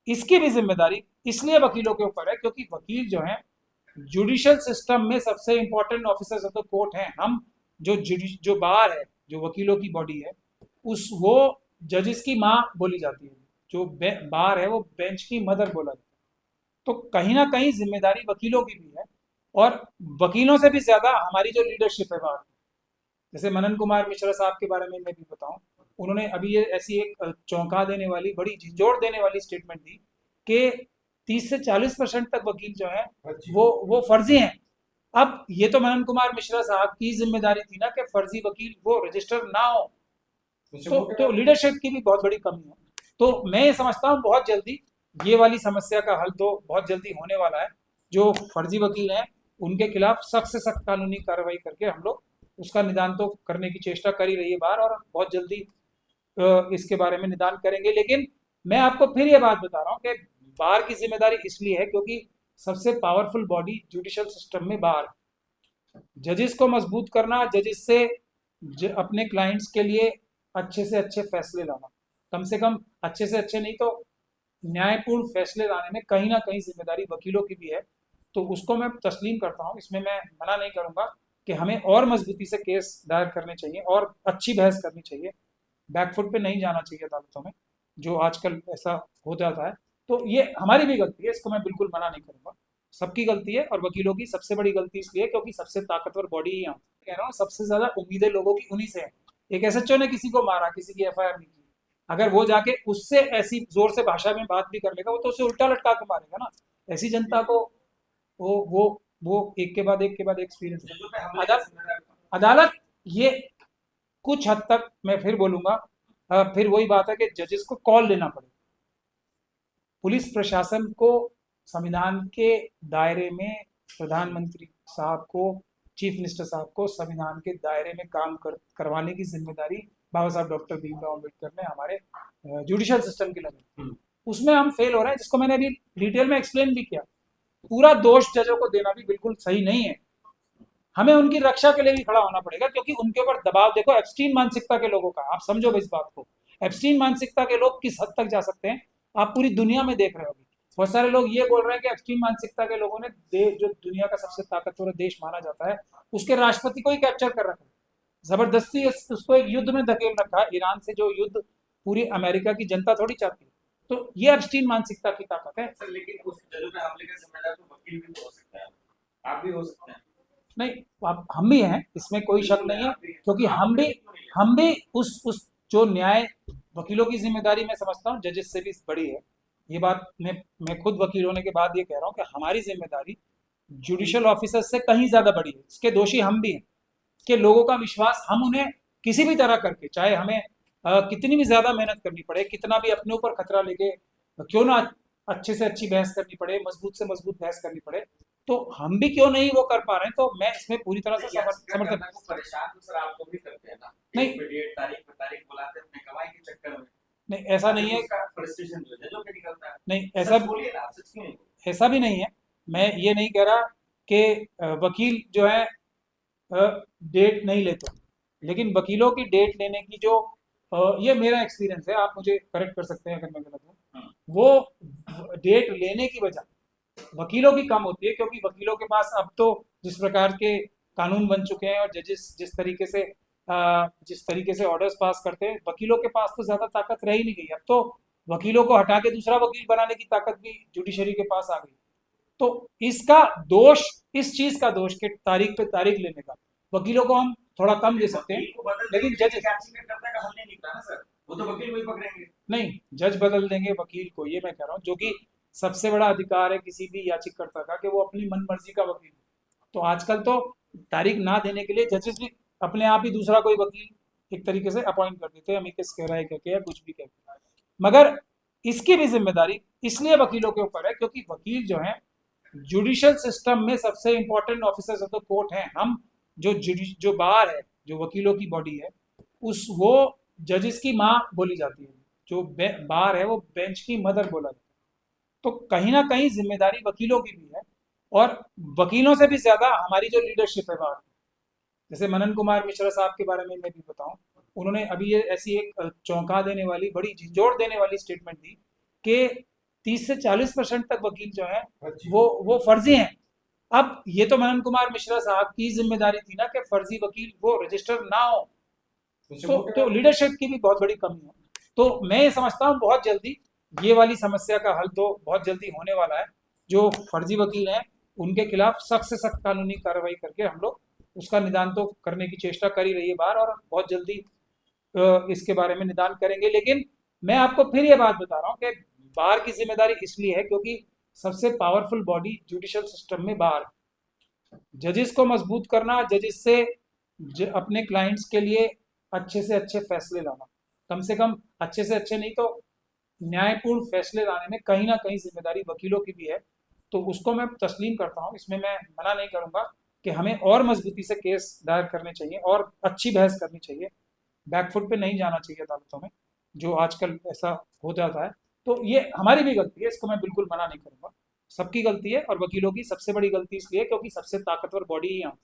इसकी भी जिम्मेदारी इसलिए वकीलों के ऊपर है क्योंकि वकील जो है जुडिशियल सिस्टम में सबसे important officers of the court हैं हम। जो बार है, जो वकीलों की बॉडी है, उस वो जजेस की माँ बोली जाती है। जो बार है वो बेंच की मदर बोला जाता है। तो कहीं ना कहीं जिम्मेदारी वकीलों की भी है। और वकीलों से भी ज्यादा हमारी जो लीडरशिप है बार, जैसे मनन कुमार मिश्रा साहब के बारे में मैं भी बताऊं, उन्होंने अभी ये ऐसी एक चौंका देने वाली, बड़ी झिंझोड़ देने वाली स्टेटमेंट दी कि 30 से 40% तक वकील जो है वो फर्जी हैं। अब ये तो मनन कुमार मिश्रा साहब की जिम्मेदारी थी ना कि फर्जी वकील वो रजिस्टर ना हो। तो लीडरशिप की भी बहुत बड़ी कमी है। तो मैं ये समझता हूँ बहुत जल्दी ये वाली समस्या का हल तो बहुत जल्दी होने वाला है। जो फर्जी वकील हैं उनके खिलाफ सख्त से सख्त कानूनी कार्रवाई करके हम लोग उसका निदान तो करने की चेष्टा कर ही रही है बार, और बहुत जल्दी इसके बारे में निदान करेंगे। लेकिन मैं आपको फिर ये बात बता रहा हूँ कि बार की जिम्मेदारी इसलिए है क्योंकि सबसे पावरफुल बॉडी जुडिशियल सिस्टम में बार है। जजेस को मजबूत करना, जजेस से अपने क्लाइंट्स के लिए अच्छे से अच्छे फैसले लाना, कम से कम अच्छे से अच्छे नहीं तो न्यायपूर्ण फैसले लाने में कहीं ना कहीं जिम्मेदारी वकीलों की भी है। तो उसको मैं तस्लीम करता हूँ, इसमें मैं मना नहीं करूंगा कि हमें और मजबूती से केस दायर करने चाहिए और अच्छी बहस करनी चाहिए। बैकफुट पे नहीं जाना चाहिए अदालतों में, जो आजकल ऐसा हो जाता है। तो ये हमारी भी गलती है, इसको मैं बिल्कुल मना नहीं करूंगा। सबकी गलती है, और वकीलों की सबसे बड़ी गलती इसलिए क्योंकि सबसे ताकतवर बॉडी ही यहाँ कह रहा हूँ, सबसे ज्यादा उम्मीदें लोगों की उन्हीं से है। एक एसएचओ ने किसी को मारा, किसी की एफआईआर नहीं की, अगर वो जाके उससे ऐसी जोर से भाषा में बात भी कर लेगा, वो तो उसे उल्टा लटका के मारेगा ना। ऐसी जनता को वो एक के बाद एक के बाद एक्सपीरियंस अदालत अदालत ये कुछ हद तक मैं फिर बोलूंगा, फिर वही बात है कि जजेस को कॉल लेना पड़ेगा। पुलिस प्रशासन को संविधान के दायरे में, प्रधानमंत्री साहब को, चीफ मिनिस्टर साहब को संविधान के दायरे में काम करवाने की जिम्मेदारी बाबा साहब डॉक्टर भीमराव अम्बेडकर ने हमारे जुडिशियल सिस्टम की लगाई। उसमें हम फेल हो रहे हैं, जिसको मैंने अभी डिटेल में एक्सप्लेन भी किया। पूरा दोष जजों को देना भी बिल्कुल सही नहीं है। हमें उनकी रक्षा के लिए भी खड़ा होना पड़ेगा क्योंकि उनके ऊपर दबाव देखो, एप्स्टीन मानसिकता के लोगों का, आप समझो इस बात को। एप्स्टीन मानसिकता के लोग किस हद तक जा सकते हैं आप पूरी दुनिया में देख रहे हो। बहुत सारे लोग ये बोल रहे हैं कि एप्स्टीन मानसिकता के लोगों ने जो दुनिया का सबसे ताकतवर देश माना जाता है उसके राष्ट्रपति को ही कैप्चर कर रखा है, जबरदस्ती उसको एक युद्ध में धकेल रखा है। ईरान से जो युद्ध पूरी अमेरिका की जनता थोड़ी चाहती है। तो ये एप्स्टीन मानसिकता की ताकत है सर। लेकिन उस जजों पे हमले का जिम्मेदार तो वकील भी हो सकता है, आप भी हो सकते हैं। नहीं, आप हम भी हैं, इसमें कोई शक नहीं है, क्योंकि हम भी उस जो न्याय, वकीलों की जिम्मेदारी मैं समझता हूँ जजेस से भी बड़ी है। ये बात मैं खुद वकील होने के बाद ये कह रहा हूँ कि हमारी जिम्मेदारी जुडिशियल ऑफिसर से कहीं ज्यादा बड़ी है। इसके दोषी हम भी हैं कि लोगों का विश्वास, हम उन्हें किसी भी तरह करके, चाहे हमें कितनी भी ज्यादा मेहनत करनी पड़े, कितना भी अपने ऊपर खतरा लेके क्यों ना अच्छे से अच्छी बहस करनी पड़े, मजबूत से मजबूत बहस करनी पड़े, तो हम भी क्यों नहीं वो कर पा रहे हैं। तो मैं इसमें पूरी तरह से समर्थन। परेशान तो सर आपको भी करते हैं ना, नहीं, डेट तारीख पे तारीख बुलाते हैं अपने कमाई के चक्कर में। नहीं ऐसा नहीं है। फ्रस्ट्रेशन जो जजों पे निकलता है। नहीं ऐसा, सच बोलिए ना, सच क्यों नहीं? ऐसा भी नहीं है। मैं ये नहीं कह रहा कि वकील जो है डेट नहीं लेते, लेकिन वकीलों की डेट लेने की जो ये मेरा एक्सपीरियंस है, आप मुझे करेक्ट कर सकते हैं अगर मैं गलत हूँ, वो डेट लेने की वजह वकीलों की कम होती है क्योंकि वकीलों के पास अब तो जिस प्रकार के कानून बन चुके हैं और जजेस जिस तरीके से ऑर्डर्स पास करते हैं, वकीलों के पास तो ज्यादा ताकत रह ही नहीं गई। अब तो वकीलों को हटा के दूसरा वकील बनाने की ताकत भी जुडिशरी के पास आ गई। तो इसका दोष, इस चीज का दोष के तारीख पे तारीख लेने का वकीलों को हम थोड़ा कम दे सकते हैं, लेकिन जज वो तो वकील वही पकड़ेंगे। नहीं, जज बदल देंगे वकील को, ये मैं कह रहा हूँ, जो कि सबसे बड़ा अधिकार है किसी भी याचिकाकर्ता का कि वो अपनी मन मर्जी का वकील। तो आजकल तो तारीख ना देने के लिए जजेस भी अपने आप ही दूसरा कोई वकील एक तरीके से अपॉइंट कर देते हैं, अमिकस क्यूराई करके या कुछ भी करके। मगर इसकी भी जिम्मेदारी इसलिए वकीलों के ऊपर है क्योंकि वकील जो है जुडिशियल सिस्टम में सबसे important officers of the court हैं हम। जो बार है, जो वकीलों की बॉडी है, उस वो जजेस की माँ बोली जाती है। जो बार है वो बेंच की मदर बोला जाता है। तो कहीं ना कहीं जिम्मेदारी वकीलों की भी है। और वकीलों से भी ज्यादा हमारी जो लीडरशिप है बार, जैसे मनन कुमार मिश्रा साहब के बारे में मैं भी बताऊं, उन्होंने अभी ये ऐसी एक चौंका देने वाली, बड़ी झिंझोड़ देने वाली स्टेटमेंट दी कि 30 से 40% तक वकील जो है वो फर्जी हैं। अब ये तो मनन कुमार मिश्रा साहब की जिम्मेदारी थी ना कि फर्जी वकील वो रजिस्टर ना हो, तो लीडरशिप की भी बहुत बड़ी कमी है। तो मैं ये समझता हूँ बहुत जल्दी ये वाली समस्या का हल तो बहुत जल्दी होने वाला है। जो फर्जी वकील हैं उनके खिलाफ सख्त से सख्त कानूनी कार्रवाई करके हम लोग उसका निदान तो करने की चेष्टा कर ही रही है बार, और बहुत जल्दी इसके बारे में निदान करेंगे। लेकिन मैं आपको फिर ये बात बता रहा हूँ कि बार की जिम्मेदारी इसलिए है क्योंकि सबसे पावरफुल बॉडी जुडिशल सिस्टम में बार है। जजेस को मजबूत करना, जजेस से अपने क्लाइंट्स के लिए अच्छे से अच्छे फैसले लाना, कम से कम अच्छे से अच्छे नहीं तो न्यायपूर्ण फैसले लाने में कहीं ना कहीं जिम्मेदारी वकीलों की भी है। तो उसको मैं तस्लीम करता हूँ, इसमें मैं मना नहीं करूँगा कि हमें और मजबूती से केस दायर करने चाहिए और अच्छी बहस करनी चाहिए। बैकफुट पे नहीं जाना चाहिए अदालतों में, जो आजकल ऐसा हो जाता है। तो ये हमारी भी गलती है, इसको मैं बिल्कुल मना नहीं करूँगा, सबकी गलती है। और वकीलों की सबसे बड़ी गलती इसलिए क्योंकि सबसे ताकतवर बॉडी ही यहाँ